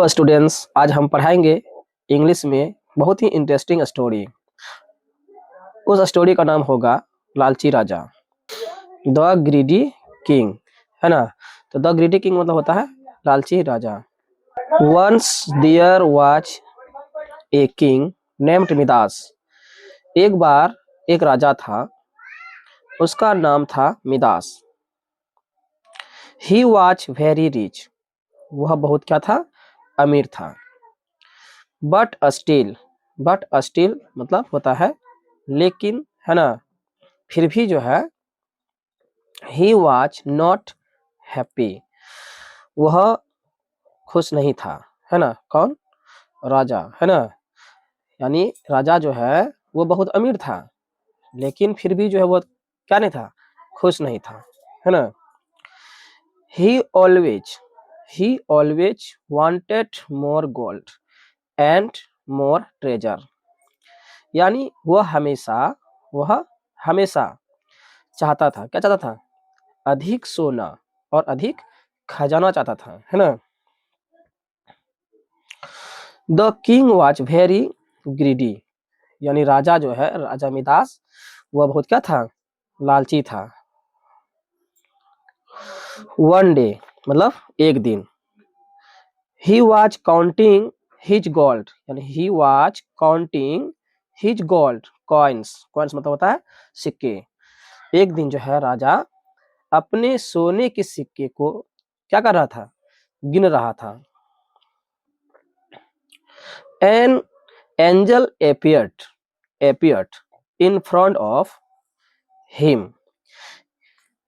तो स्टूडेंट्स, आज हम पढ़ाएंगे इंग्लिश में बहुत ही इंटरेस्टिंग स्टोरी। उस स्टोरी का नाम होगा लालची राजा, द ग्रीडी किंग, है ना। तो द ग्रीडी किंग मतलब होता है लालची राजा। Once there was a king named Midas. एक बार एक राजा था, उसका नाम था Midas. He was very rich. वह बहुत क्या था? अमीर था। बट स्टिल मतलब होता है लेकिन, है ना। फिर भी जो है, ही वॉज नॉट हैप्पी। वह खुश नहीं था, है ना। कौन? राजा, है ना। यानी राजा जो है वो बहुत अमीर था, लेकिन फिर भी जो है वो क्या नहीं था? खुश नहीं था, है ना। ही always wanted more gold and more treasure. यानी वह हमेशा चाहता था, क्या चाहता था? अधिक सोना और अधिक खजाना चाहता था, है ना। The king was very greedy. यानी राजा जो है, राजा मिदास, वह बहुत क्या था? लालची था। वन डे मतलब एक दिन, he was counting his gold. यानी he was counting his gold coins मतलब होता है सिक्के। एक दिन जो है राजा अपने सोने के सिक्के को क्या कर रहा था? गिन रहा था। An angel appeared in front of him।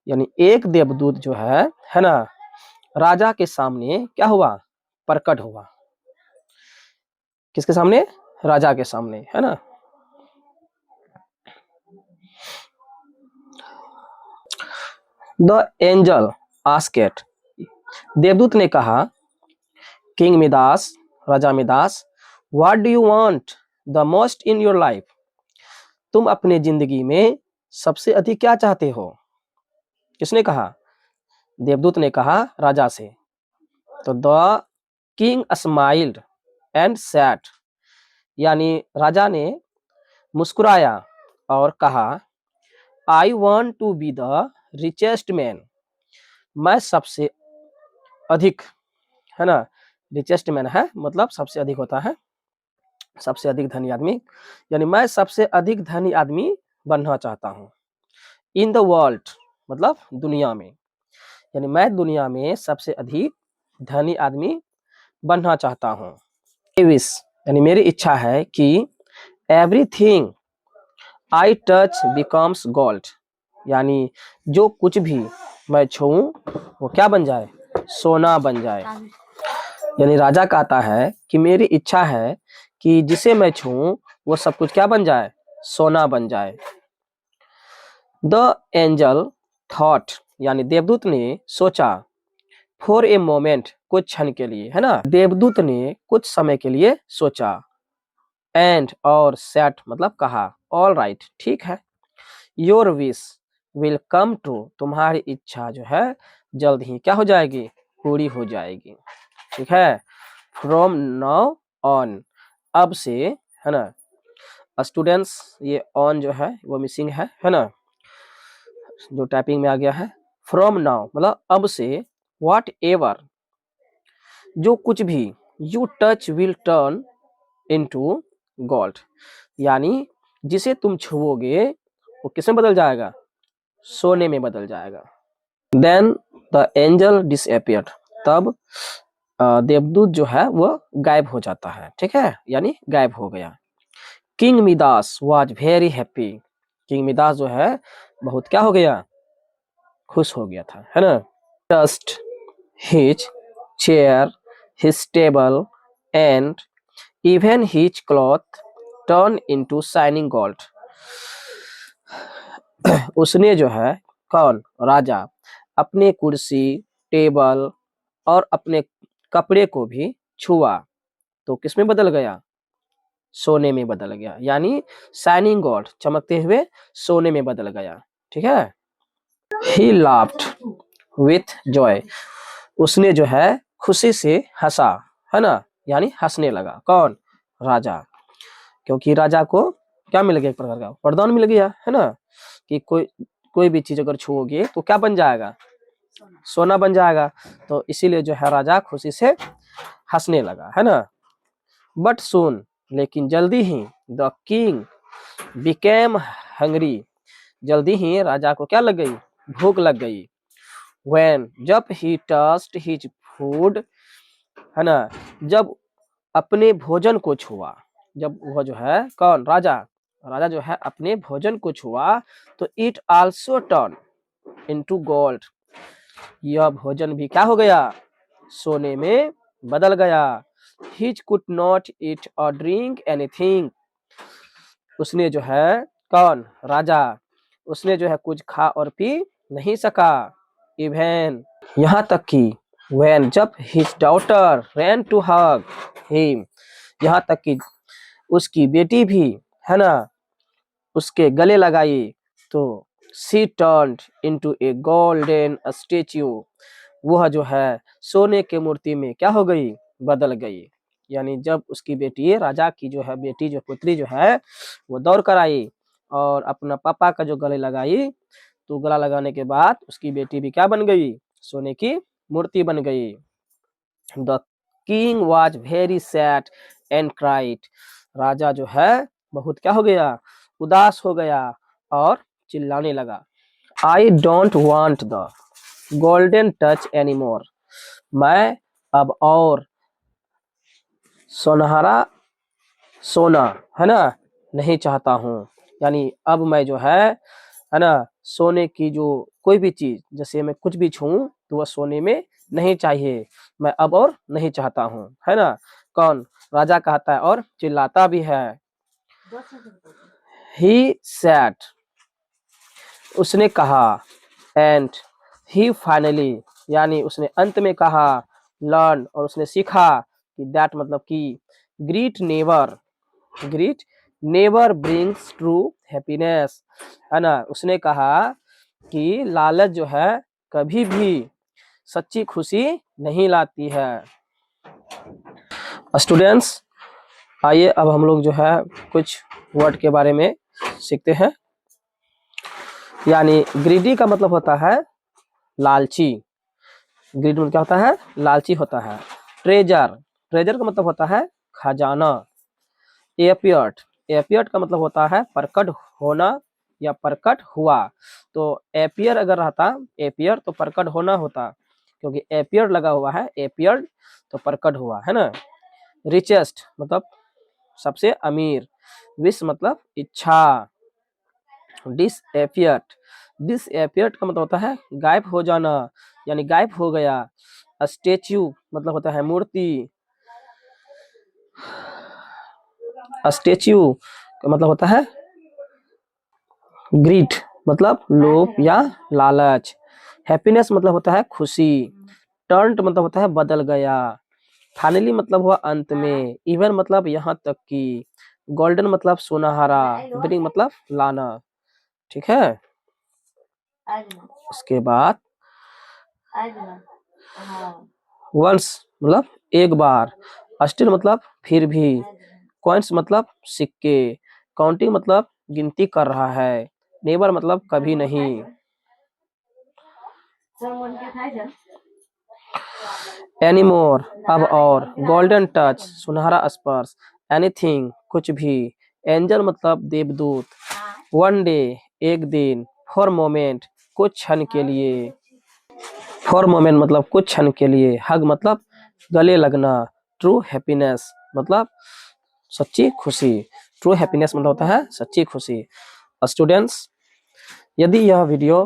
यानी एक देवदूत जो है ना, राजा के सामने क्या हुआ? प्रकट हुआ। किसके सामने? राजा के सामने, है ना। The angel asked. देवदूत ने कहा, king Midas, Raja Midas, what do you want the most in your life. तुम अपने जिंदगी में सबसे अधिक क्या चाहते हो? किसने कहा? देवदूत ने कहा राजा से। तो the king smiled and said. यानी राजा ने मुस्कुराया और कहा, I want to be the richest man. मैं सबसे अधिक, है ना। रिचेस्ट मैन है मतलब सबसे अधिक होता है, सबसे अधिक धनी आदमी। यानी मैं सबसे अधिक धनी आदमी बनना चाहता हूँ। इन द वर्ल्ड मतलब दुनिया में। यानी मैं दुनिया में सबसे अधिक धनी आदमी बनना चाहता हूँ। विश यानी मेरी इच्छा है कि everything I touch becomes gold. यानी जो कुछ भी मैं छूऊं वो क्या बन जाए? सोना बन जाए। यानी राजा कहता है कि मेरी इच्छा है कि जिसे मैं छूऊं वो सब कुछ क्या बन जाए? सोना बन जाए। The angel thought. यानी देवदूत ने सोचा, फॉर ए मोमेंट कुछ क्षण के लिए, है ना। देवदूत ने कुछ समय के लिए सोचा। एंड और सेट मतलब कहा, ऑल राइट ठीक है। Your wish will come true. तुम्हारी इच्छा जो है जल्द ही क्या हो जाएगी? पूरी हो जाएगी, ठीक है। फ्रॉम नाउ ऑन, अब से, है ना। स्टूडेंट्स, ये ऑन जो है वो मिसिंग है ना, जो टाइपिंग में आ गया है। फ्रॉम नाउ मतलब अब से, व्हाट एवर जो कुछ भी, you touch will turn into gold. यानी जिसे तुम छुओगे वो किस में बदल जाएगा? सोने में बदल जाएगा। Then the angel disappeared. तब देवदूत जो है वो गायब हो जाता है, ठीक है। यानी गायब हो गया। King Midas was very happy. King Midas जो है बहुत क्या हो गया? खुश हो गया था, है ना। Just his chair, his table and even his cloth turn into shining gold. उसने जो है, कौन? राजा, अपने कुर्सी, टेबल और अपने कपड़े को भी छुआ तो किसमें बदल गया? सोने में बदल गया। यानी शाइनिंग गोल्ड, चमकते हुए सोने में बदल गया, ठीक है। ही लाफ्ड विथ जॉय। उसने जो है खुशी से हंसा, है ना, यानी हंसने लगा। कौन? राजा। क्योंकि राजा को क्या मिल गया? एक प्रकार का वरदान मिल गया, है ना, कि कोई भी चीज अगर छुओगे तो क्या बन जाएगा? सोना बन जाएगा। तो इसीलिए जो है राजा खुशी से हंसने लगा, है ना। बट सुन, लेकिन जल्दी ही द किंग बिकेम हंग्री, जल्दी ही राजा को क्या लग गई? भूख लग गई। When, जब ही टस्ट हिज फूड, है ना, जब अपने भोजन को छुआ, जब वह जो है कौन? राजा, राजा जो है अपने भोजन को छुआ तो it also turn into gold, यह भोजन भी क्या हो गया? सोने में बदल गया। हिज कुड नॉट ईट और ड्रिंक एनीथिंग, उसने जो है कौन? राजा, उसने जो है कुछ खा और पी नहीं सका। इवेन, यहाँ तक कि when, जब his daughter ran to hug him, यहाँ तक कि उसकी बेटी भी, है ना, उसके गले लगाई तो she turned into a golden statue, वह जो है सोने के मूर्ति में क्या हो गई? बदल गई। यानी जब उसकी बेटी, राजा की जो है बेटी, जो पुत्री जो है, वो दौड़ कर आई और अपना पापा का जो गले लगाई, तो गला लगाने के बाद उसकी बेटी भी क्या बन गई? सोने की मूर्ति बन गई। The king was very sad and cried, राजा जो है बहुत क्या हो गया? उदास हो गया और चिल्लाने लगा। I don't want the golden touch any more, मैं अब और सुनहरा सोना, है ना, नहीं चाहता हूँ। यानी अब मैं जो है ना, सोने की जो कोई भी चीज, जैसे मैं कुछ भी छूऊं तो वह सोने में नहीं चाहिए, मैं अब और नहीं चाहता हूँ, है ना। कौन? राजा कहता है और चिल्लाता भी है। ही सैड, उसने कहा, एंड ही फाइनली, यानी उसने अंत में कहा, लर्न, और उसने सीखा कि दैट मतलब कि greet never brings true happiness, है ना। उसने कहा कि लालच जो है कभी भी सच्ची खुशी नहीं लाती है। स्टूडेंट्स, आइए अब हम लोग जो है कुछ वर्ड के बारे में सीखते हैं। यानी ग्रीडी का मतलब होता है लालची, ग्रीड मतलब क्या होता है? लालची होता है। ट्रेजर का मतलब होता है खजाना। एपियर्ड का मतलब होता है प्रकट होना या प्रकट हुआ। तो एपियर अगर रहता, एपियर तो प्रकट होना होता, क्योंकि एपियर लगा हुआ है, एपियर्ड तो प्रकट हुआ, है ना। रिचेस्ट मतलब सबसे अमीर। विश मतलब इच्छा। डिसएपियर्ड का मतलब होता है गायब हो जाना, यानी गायब हो गया। स्टेच्यू मतलब होता है मूर्ति। स्टेच्यू का मतलब होता है ग्रीड, मतलब लोभ या लालच। हैप्पीनेस मतलब होता है खुशी। टर्न्ड मतलब होता है बदल गया। फाइनली मतलब हुआ अंत में। इवन मतलब यहाँ तक कि। गोल्डन मतलब सुनहरा। ब्रिंग मतलब लाना। ठीक है। उसके बाद वंस मतलब एक बार। स्टिल मतलब फिर भी। कॉइन्स मतलब सिक्के। काउंटिंग मतलब गिनती कर रहा है। नेवर मतलब कभी नहीं। एनीमोर अब और। गोल्डन टच सुनहरा स्पर्श। एनीथिंग कुछ भी। एंजल मतलब देवदूत। वन डे एक दिन। फॉर मोमेंट कुछ क्षण के लिए। फॉर मोमेंट मतलब कुछ क्षण के लिए। हग मतलब गले लगना। ट्रू हैप्पीनेस मतलब सच्ची खुशी। ट्रू हैप्पीनेस मतलब होता है सच्ची खुशी। स्टूडेंट्स, यदि यह वीडियो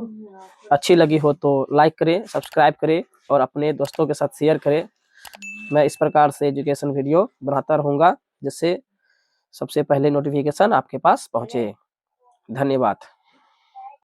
अच्छी लगी हो तो लाइक करें, सब्सक्राइब करें और अपने दोस्तों के साथ शेयर करें। मैं इस प्रकार से एजुकेशन वीडियो बनाता रहूँगा, जिससे सबसे पहले नोटिफिकेशन आपके पास पहुँचे। धन्यवाद।